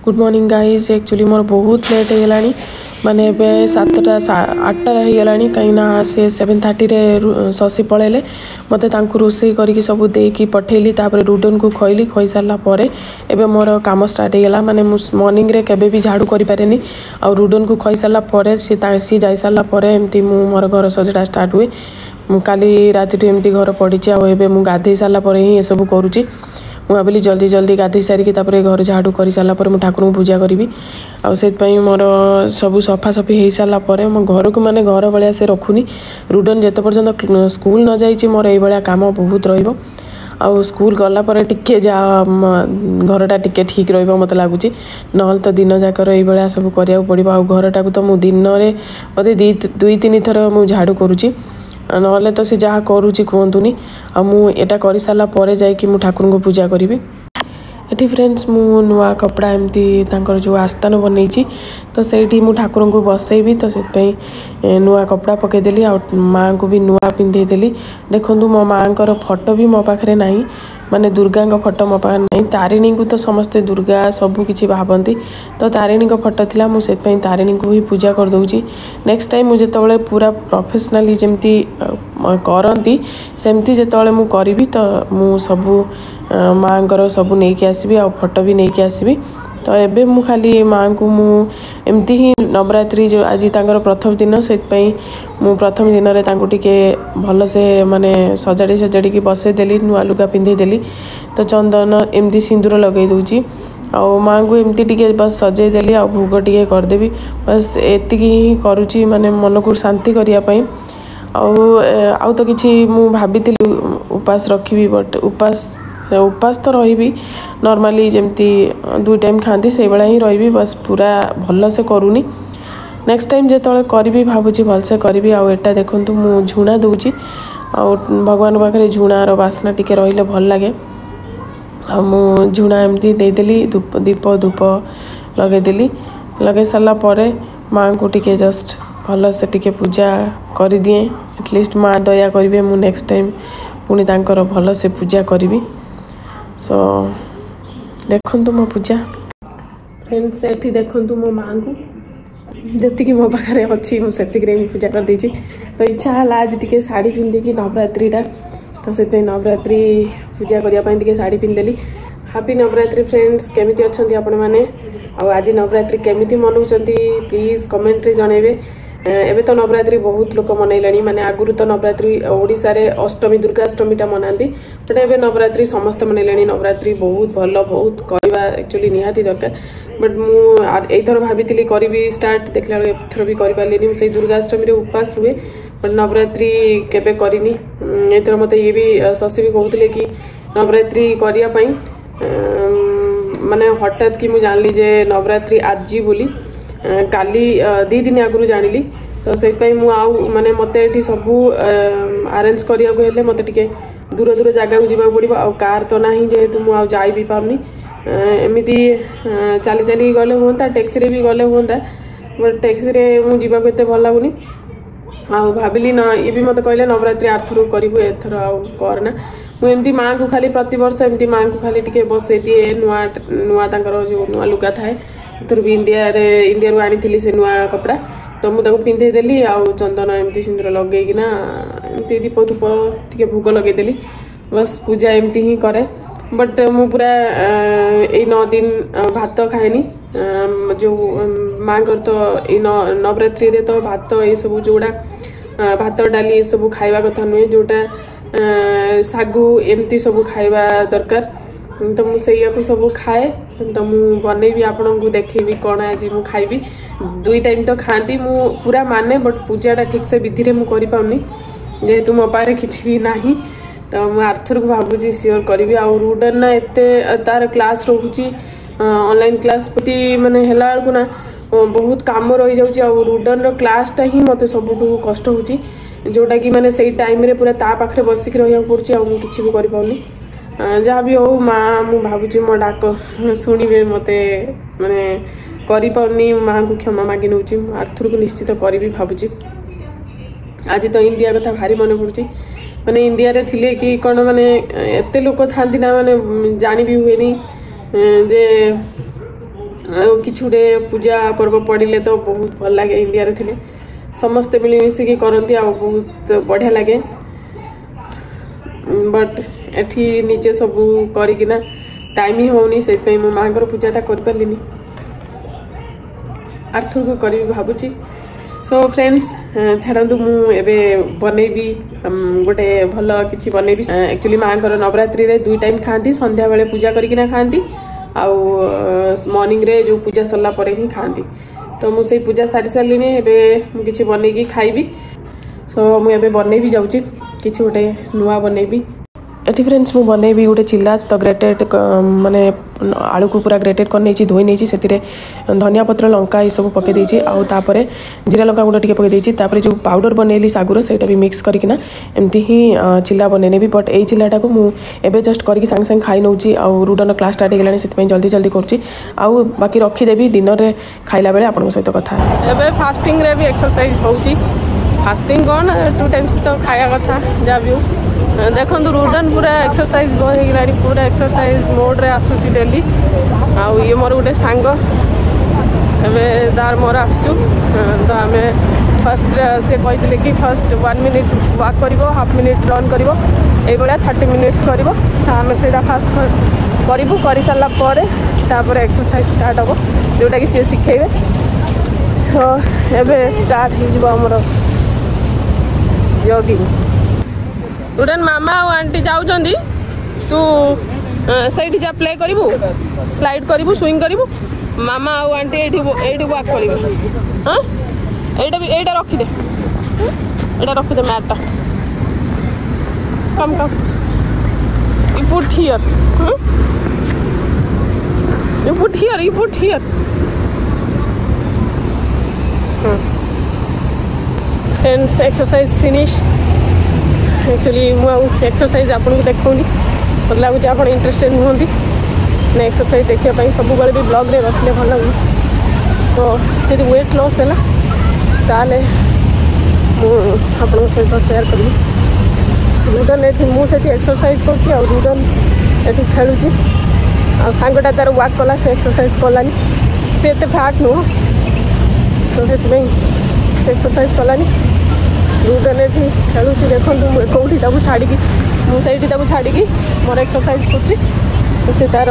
Good morning guys. Actually more बहुत late हो गलानी माने बे 7टा 8टा हो गलानी कहीं से 7:30 रे शशि पलैले मते तांकु रोसई करके सब देकी पठेली तापर रुडन को खइली खई सारला परे एबे मोर काम स्टार्ट हो गला माने मॉर्निंग रे केबे भी झाड़ू करि पारेनी आ रुडन को खई सारला परे सी जाई सारला परे एमती मु मोर घर सजडा स्टार्ट हुए काली राति एमती घर पड़ी आ एबे मु गाधई सारला परे ही ए सब करूची मुझे भाविली जल्दी जल्दी गाधई सारिकी घर झाड़ू कर सारापर मुझे ठाकुर को पूजा करी आई मोर सब सफासफी हो सारापर मो घर को माने घर भाया से रखुनी रुडन जिते पर्यंत स्कूल न जाइए मोर ये काम बहुत रहा स्कूल गलापर टिके जा घरटा टिके ठीक रत लगुच ना तो दिन जाकर ये सब करा पड़ो आ घरटा तो मुझे दिन में बोधे 2-3 थर मुझे झाड़ू करुँची ना तो सी जहाँ करुँची कहतुनी आ मुझा कर सारा पर जाकि ठाकुर को पूजा करी ये फ्रेंड्स मु नुआ कपड़ा एमती जो आस्थान बनई तो सही मु ठाकुर को बसैबी तो से नुआ कपड़ा पकईदेली आ माँ को भी नुआ पिंधेदेली। देखो मो माँ फोटो भी मो पाखे ना माने दुर्गा फोटो मो पाखे ना तारिणी को तो समस्ते दुर्गा सबू किसी भावती तो तारिणी फोटो थिला मुझे तारिणी को ही पूजा कर दूची। नेक्स्ट टाइम मुझे जो पूरा प्रोफेशनली जमती करती सेमती जो मु करी तो मु सबू माँ सबू नहीं आसबि आ फोटो भी नहीं आसबि तो एबे मु खाली माँ को मु एमती ही नवरात्रि जो आज तांकर प्रथम दिन से मु प्रथम दिन रे तांको टिके भल से माने सजाड़ी बसई देली नुआ लुगा पिंधे देली तो चंदन एमती सिंदूर लगे दूची आ माँ को एमती टिके बस सजई देली आ भोग टिके करदेवी बस एतिक ही करुची माने मन को शांति करिया पई आउ तो किसी मु भाभी उपास रखी बट उपास तो रही नॉर्मली जमती 2 टाइम खाती से भाया ही रही बस पूरा भल से करूनी। नेक्स्ट टाइम जो करी भावुँ भलसे करी आटा देखूँ मु झुणा दूची आ भगवान पाखे झुणार बास्ना टिके रही भल लगे आ मु झुणा एमती देदेली दीप धूप लगेदेली लगे सारा पर माँ को टिके जस्ट भल से टिके पूजा कर दिए एटलिस्ट माँ दया करेंगे मु नेक्स्ट टाइम पुणी तांकर भल से पूजा करी सो देखु मो पूजा फ्रेंड्स ये देखु मो माँ को जी मो पाखे अच्छी मुझे पूजा कर देची तो इच्छा है आज टी शाढ़ी पिंधिकी नवरात्रिटा तो से नवरात्रि पूजा करने शाढ़ी पिंधेली। हैप्पी नवरात्रि फ्रेंड्स केमिति अच्छी आपण मैंने आज नवरात्रि केमिति मनाउछंती प्लीज कमेंट रे जनइबे। एबे तो नवरात्रि बहुत लोक मनइलानी माने आगुरु तो नवरात्रि ओडिसा रे अष्टमी दुर्गाष्टमीटा मनाती बट एबे नवरात्रि समस्त मनइलानी नवरात्रि बहुत भल बहुत करवा एक्चुअली निहाती दरकार बट मु एथर भाभी करी स्टार्ट देखला एथर भी करि पालिनी से दुर्गाष्टमी रे उपवास रुए बट नवरात्रि केबे करिनी एथर मते ये भी शशि भी कहउतले कि नवरात्रि करिया पई माने हठात कि मु जानली जे नवरात्रि आज बोली काली 2 दिन आगु जानिली तो से मु आउ माने मते एठी सबू अरेंज करिया को हेले मते टिके दूर दूर जगह को जीवा पड़ो आ कार तो नहीं जेहेतु मु आउ जाई भी पामनी एमिति चली चली गले होता टैक्सी रे भी गले होता बट टैक्सी रे मु जीवा को एते भल लागुनी आ भाविली ना ये भी मत कहले नवरात्रि आर्थर करू एथर आउ करना मु एमती माँ को खाली प्रति वर्ष एमती माँ को खाली टिके बसई दिए नुआ नुआ तांकर जो नुआ लुगा थाए एथर भी इंडिया रू आनी से नुआ कपड़ा तो मुझे पिंधेदेली आउ चंदन एमती सिंदूर लगेकिना एमती दीप धूप टिके भोग लगेदेली बस पूजा एमती ही करे बट मु पूरा 9 दिन भात खाएनी जो माँ तो नवरात्रि रे तो भात ये सब जोड़ा भात डाली ये सब खाइबा कथा नुहे जोटा सागु एमती सब खाइबा दरकार तो मुझे सब खाए तो मुझे बनईबी आपण को देखेबी कौन आज मु खाइबी 2 टाइम तो खाती मु पूरा माने बट पूजाटा ठीक से विधि रे मु करि पाउनी जेहेतु मो पारे किछि भी नाही तो मु आर्थर को भाबुची सियोर करी आ रुडन ना एते तार क्लास रोची ऑनलाइन क्लास प्रति माने हेला को ना बहुत काम रही जाउची आ रुडन रो क्लासटा ही मते सबुठू कष्ट होची जोटा कि माने सेई टाइम रे पूरा ता पाखरे बसिक रहिया पड़ची आ मु किछि भी करि पाउनी जहाँ भी हो माँ मु भावुची मो डाक शुणे मत माने करी पाउनी माँ को क्षमा मागी नौ आर्थर को निश्चित करी भावुची। आज तो इंडिया कथा भारी मन पड़ुची माने इंडिया रे थिले कि कौन माने एते लोक था ना माने जानी भी हुए नहीं जे किसी गोटे पूजा पर्व पड़े तो बहुत भल लगे इंडिया रे समस्ते मिलमिशिकी करती बहुत बढ़िया लगे बट एठी निजे सब करना टाइम ही होनी से मो माँ पूजाटा कर पारिनी आर्थर को करी भावुची सो फ्रेंड्स छाड़ू मुझे बनईबी गोटे भल कि बनईबी एक्चुअली माँ नवरात्रि रे 2 टाइम खाती संध्या बेले पूजा करकिना खाती आउ मॉर्निंग रे जो पूजा सरला परे ही खाती तो मुझे पूजा सारी सारे एवं किसी बनईकी खाइबी सो मुझे बनईबी जाऊँगी किसी गोटे नुआ बनईबी एटी फ्रेंड्स मु बनईबी गोटे चिल्ला तो ग्रेटेड माने आलू को पूरा ग्रेटेड कर नहीं धोई नहीं से धनिया पत्र लंका ये सब पकई देछि आउ तापरे जीरा लंका गुंड टिके पकई देछि तापरे जो पाउडर बनैली सागुर सेटा भी मिक्स करकिना एमती ही चिल्ला बनैनेबी बट एई चिल्लाटा को मु एबे जस्ट करके संग संग खाई नउछि आउ रुडन क्लास स्टार्ट हो गलानी सेति जल्दी जल्दी करछि आउ बाकी रखी देबी डिनर रे खाइला बेले आपन सहित कथा एबे फास्टिंग रे भी एक्सरसाइज होउछि फास्टिंग कौन 2 टाइम्स तो खाया कथा जा भी देखो रुडन पूरा एक्सरसाइज होगी पूरा एक्सरसाइज मोड रे आसुची डेली आउ ये मोर गोटे सांग एवं तार मोर आसचु तो आम फर्स्ट से कहते कि फर्स्ट 1 मिनिट वॉक कर हाफ मिनिट रन कर 30 मिनिट्स कर आम से फास्ट करूँ कर सारापर एक्सरसाइज स्टार्ट हम जोटा कि सी शिखेबे सो एवं स्टार्ट होमर जॉगिंग रुडन मामा और आंटी जाऊँगी तू सही जा प्ले करू स्लाइड करू स्विंग करू मामा और आंटी ये वॉक कर हाँ यहाँ रखीदे यहाँ रखीदे मैटा come come you put here you put here friends exercise finish actually मुझे एक्सरसाइज आपको देखनी मतलब लगुच आप इंटरेस्टेड नुहति ना एक्सरसाइज देखापी सब भी ब्लॉग रे रखले भल लगे सो यदि वेट लॉस है ताले आपन सहित शेयर करी रुडन ये मुझे एक्सरसाइज कर रुडन ये खेलुची आ सांगटा तार वाक कला से एक्सरसाइज कलानी से एत फैट नुह तो से एक्सरसाइज कलानी रुडन ये खेलुची देखो कौटी छाड़ी मुझे छाड़ी मोर एक्सरसाइज कर से तार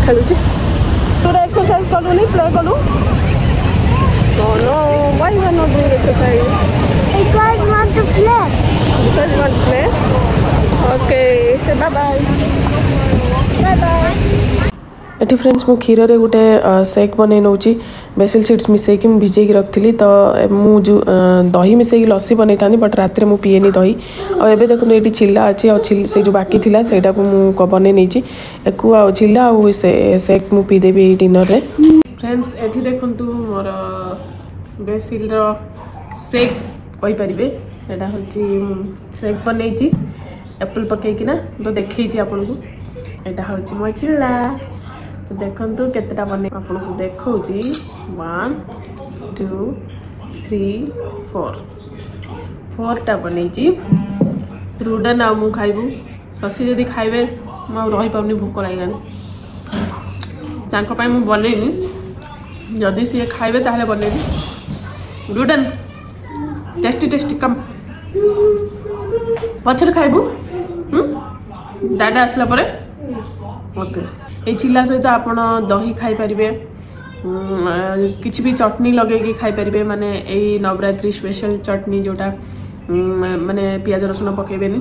खेलुची पूरा एक्सरसाइज कलुनी प्ले कलु no why you are not doing exercise because I want to play because you want to play okay say bye bye eighty friends मु क्षीर रे गोटे सेक बनै नौची बेसिल सीड्स मिसेकी भिजेकी रखी तो मु जो दही मिसेकी लस्सी बनै था बट रात मु पीएनी दही और एबे देखो ये चिल्ला अच्छी और से जो बाकी थिला सेटा को मु बनै नहीं एकु आ चिल्ला और सेक मु पीदेवी डिनर रे फ्रेंड्स एठी देखंतु मोर बेसिल रो सेक कहि परिबे एटा होची सेक बनै छी एप्पल पकेकिना तो देखै छी आपन को एटा होची मो चिल्ला देखु केतटा बने आपको देखा 1 2 3 4टा बन रुडन आ मु खाइबू शशि जदि खाइबे मु रही पानी भोक लगे मु बनईनी जदि सी खाइबे ताहले बनईबी रुडन टेस्टी टेस्टी कम पछर खाइबू डाडा आसला परे ओके ये चिल्ला सहित आप दही खाई पारे किसी भी चटनी लगे खाई पारे माने यही नवरात्रि स्पेशल चटनी जोटा माने पियाज रसुण पकेबेनी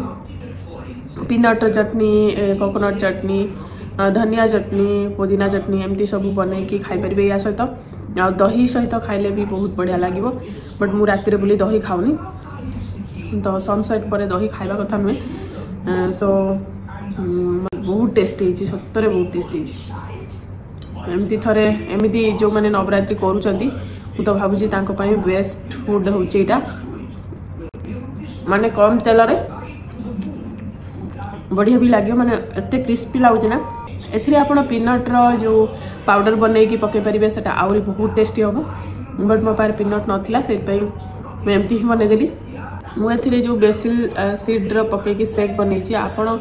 पीनट चटनी कोकोनट चटनी धनिया चटनी पुदीना चटनी एमती सब बनई खाई पारे या सहित आ दही सहित खाइले भी बहुत बढ़िया लगे बट मु राति रे बोली दही खाऊनी तो सनसेट पर दही खाइबा कथा नुहे सो बहुत टेस्टी सतरे बहुत टेस्टी एमती थरे एमती जो मैंने नवरात्रि करूँगी मु तो भावुची बेस्ट फूड होटा माने कम तेल रे बढ़िया भी लगे माने एते क्रिस्पी लगुच ना एथिरे आपण पीनट रो जो पाउडर बनईकी पके पारे से आहरी बहुत टेस्टी हम बट मो पारे पीनट नाला से एमती ही बनईदेली मुझे जो बेसिल सीड्र पकईकी सेक बनई आपण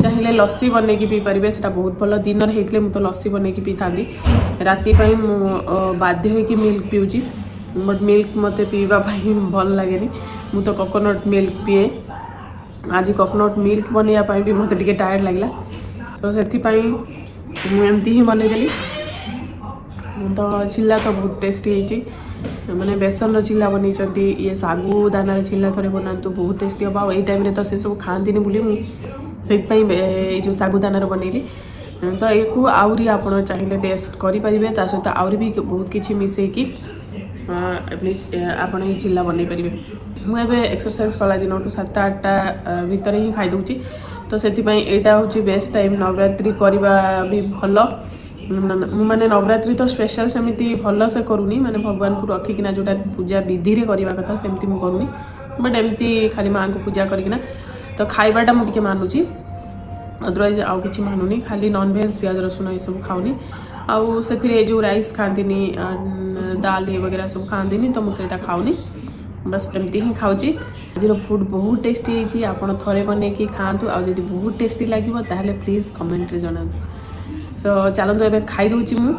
चाहिए लस्सी बनई पी पारे से बहुत भल दिन होते मुझे तो लस्सी बनई पी था राति बाध्य हो मिल्क पीऊँगी बट मिल्क मत पीवा भल लगे मु तो कोकोनट मिल्क पीए आज कोकोनट मिल्क बनवाई भी मत टायर्ड लगला तो से एमती ही बनईदेली तो चिल्ला तो बहुत टेस्टी होती मैंने बेसन चिल्ला बन ये सागु दानार चिल्ला थे बनातु बहुत टेस्टी हम आई टाइम तो से सब खाती बोली मुझे जो सागु दानार बनैली तो ये आउरी आप चाहिए टेस्ट करेंगे सहित आउरी भी बहुत किसी मिसेकी आप चिल्ला बन पारे मुझे एक्सरसाइज कला दिन 7-8 भितर ही खाईदे तो से यहाँ हूँ बेस्ट टाइम नवरात्रि करवा भी भल मैंने नवरात्रि तो स्पेशल सेमती भल से करूनी मैंने भगवान को रखिकिना जोटा पूजा विधि रे करवा कथा सेमती मु करूनी बट एमती खाली माँ को पूजा करकिना तो खाइबाटा मुझे मानुची अदरवाइज आउ कि मानुनी खाली नॉनवेज प्याज रसुण ये सब खाऊनी आउ से जो राइस खाती दाल ये वगैरह सब खाती तो मुझे खाऊनी बस एमती ही खाऊँगी आज फूड बहुत टेस्टी होती आपड़ थे बन खातु आदि बहुत टेस्टी लगे ताहले प्लीज कमेंट रे जना सो चलते ए खाई दूची मु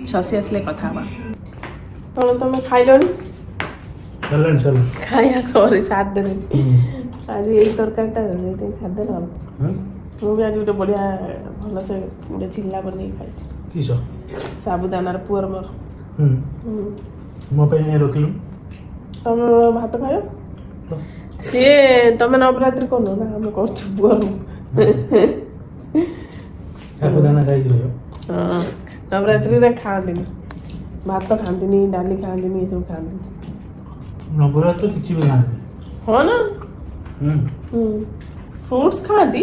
शशि आसले कथा कौन तुम खाइल खाया सॉरी साथ दे आज ये तरकारीटा साथ दे मुझे आज गोटे बढ़िया भल से गोटे चिल्ला बन खाई साबुदानार पुअर मोर मो रखिलु तुम भात खाओ सी तुम नवरात्रि कर ना आम कर नवरात्रि खाती भात खाती डाली खाती ये सब खाती नवरात्र किसी भी खाते हाँ ना फ्रूट्स खाती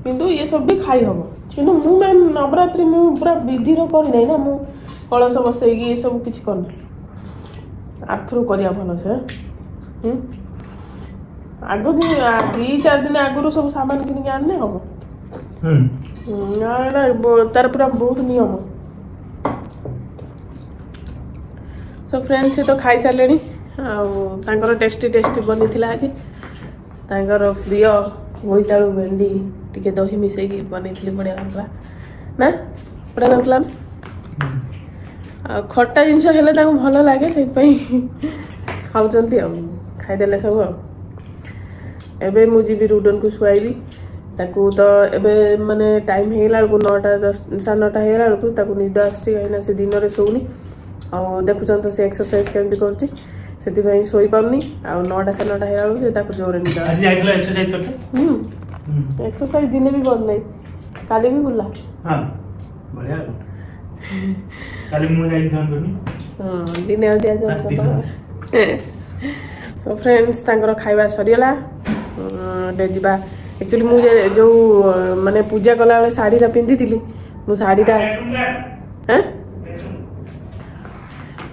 किंतु ये सब भी खाई हम किंतु मु मैम नवरात्रि मु पूरा विधि करना ना मु कलश बसैकी ये सब किसी करना आर्थर करिया भल से आग 2-4 दिन आगु सब सामान किनिक आने हम तार पूरा बहुत नियम सो फ्रेंड्स से तो खाई सारे आर टेस्टी टेस्टी बनी आज तांकर प्रिय बोईतालु भेंडी टिके दही मिसेकी बनई बढ़िया लगला ना बढ़िया लगला खट्टा जिनस हेले भल लगे से खाऊँच खाईदे सब एबे मुझे रुडन को शुआईबी ताकू तो एबे माने टाइम हेला बेलू 9:30 हेला बेलू निद आसुची कहीं से दिन में शोनी आ देखुन तो से एक्सरसाइज केमती कर शोई पारनी आ 9:00 9:30 हेला बेलू जोर निद एक्सरसाइज दिन भी बंद नहीं काली भी बुला दिन सो फ्रेंड्स खाଇବା सरीगला जा एक्चुअली मुझे जो माने पूजा कला बेले शाढ़ीटा पिंधि थी मु शाढ़ीटा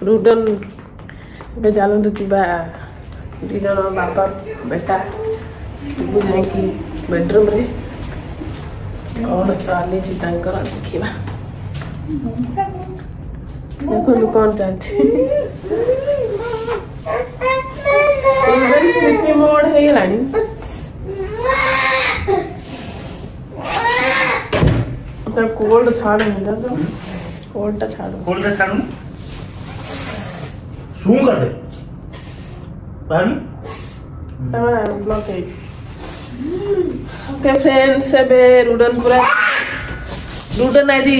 रुडन ए चलतु जा दीज बापा बेटा जाकि बेडरूम रे कौन चली देखा देखो कौन चलती स्लीपी मोड है कोल्ड छाड़ कोल्ड छाड़ शू कर दे ब्लॉकेज ओके फ्रेंड्स एबे रुडन पूरा रुडन आदि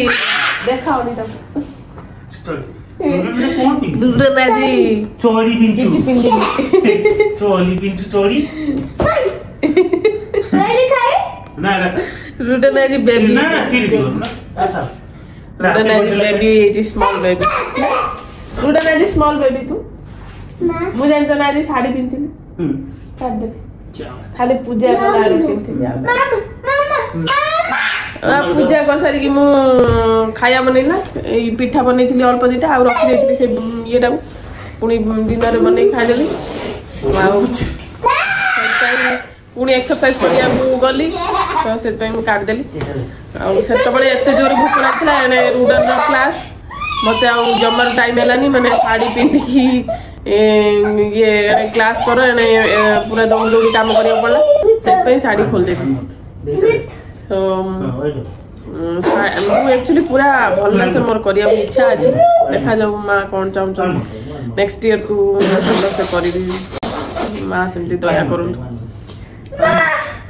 देखा होनी तब रुडन आदि चोरी पिंचू चोरी पिंचू चोरी ना ना रुडन आदि बेबी ना चिरी दियो ना रुडन आदि बेबी इज स्मॉल बेबी रुडन आदि स्मॉल बेबी तू मुझे जानता ना आदि साड़ी पिंथली खाली पूजा कला पिंथली पूजा कर सारी कि मु खाया बनैला पिठा बनई अल्प दीटा आ रखी देती से ये पुणी दिन में बन खाईदेली पुणी एक्सरसाइज करिया गली तो से काटदेली से एत जोर भूख लगता रुडन क्लास मत जमार टाइम है मैंने शाढ़ी पिंधिकी ये क्लास कर पूरा दौड़ दौड़ी काम करा पड़ा से शाढ़ी खोल देती तो ओइलो ମୁଁ एक्चुअली पूरा भलसे मोर करिया इच्छा अछि देखा जाऊ माँ कौन चाहूँ नेक्स्ट ईयर को भलसे करी माँ सेमती दया करूँ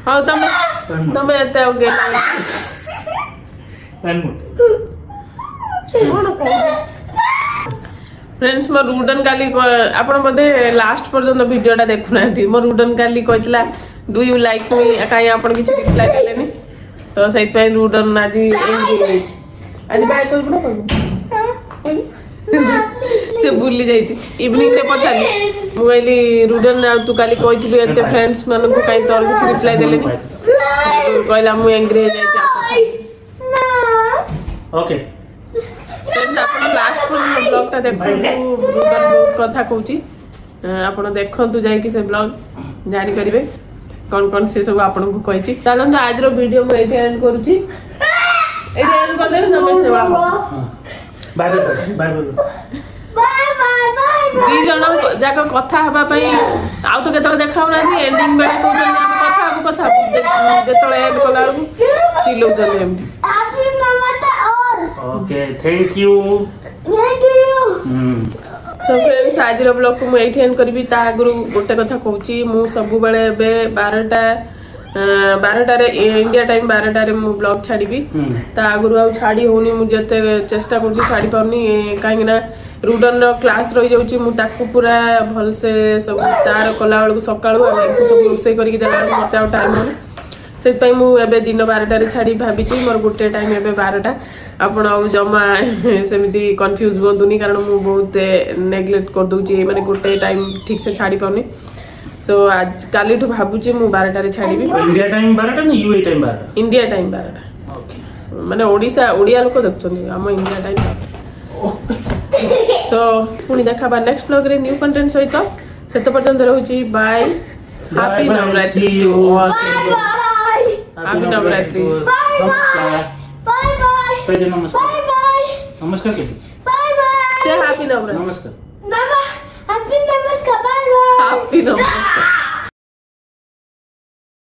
हाँ तमें एते आउ गेला फ्रेंड्स मो रुडन काली आपण बोधे लास्ट पर्यंत वीडियोटा देखुना मो रुडन काली कहला डू यू लाइक मी कहीं आपण किसी रिप्लाई देलेनी तो सही पे रुडन आज आज बाय कोई बड़ा से भूली जाइए इवनिंग रे पचारि मु कहली रुडन तू काली कहिथिलु एते फ्रेंड्स मानन को कहीं तोर किसी रिप्लाई देलेनी कहला मु एंग्री हो जाई ओके फ्रेंड्स आपण लास्ट पर ब्लॉग ता देखो रुडन बहुत कथा कहूची आपण देखंतु जाई कि से ब्लॉग जानि करिवे कौन कौन से सब आपन को कहची चलन आज रो वीडियो में एथे एंड करूची एथे एंड कर देबे समय से बड़ा बाय बाय दी जन जाक कथा हबा पई आउ तो केतरा देखाउ ना एंडिंग बेला कहउछन हम कथा जेतले एंड कला चिल्लौ जन एम okay thank you so friends आज ब्लॉग को मुझे एंड करी ता आगु गोटे कथा कहूँ मु सब बेले 12टार इंडिया टाइम 12टार मु ब्लॉग छाड़ी ता आगु आ छाड़ी होनी मुझे चेष्टा कर छाड़ी पारनी कहीं रुडन क्लास रही जाऊँगी मुझे पूरा भलसे सब तार कला बेलू सका सब रोसे करके मत टाइम हो से मुझे दिन 12टार छाड़ी भावी मोर गोटे टाइम एवं 12टा आपण आ जमा सेमती कन्फ्यूज बुनी कारण मु बहुत नेग्लेक्ट कर दूची माने गोटे टाइम ठीक से छाड़ी पाउनी सो आज काली ठु भाबुची मु 12टारे छाड़ीबी इंडिया टाइम 12टा ना यूए टाइम 12टा इंडिया टाइम 12टा ओके माने ओडिया लोक देखछनी हम इंडिया टाइम सो पुनी देखा बा नेक्स्ट ब्लॉग रे न्यू कंटेंट सहित सेत पर्यंत रहउची bye happy Navratri happy Navratri नमस्कार बाय बाय नमस्कार नमस्कार के बाय बाय से हैप्पी नवरात्रि नमस्कार हैप्पी नमस्कार बाय बाय हैप्पी नवरात्रि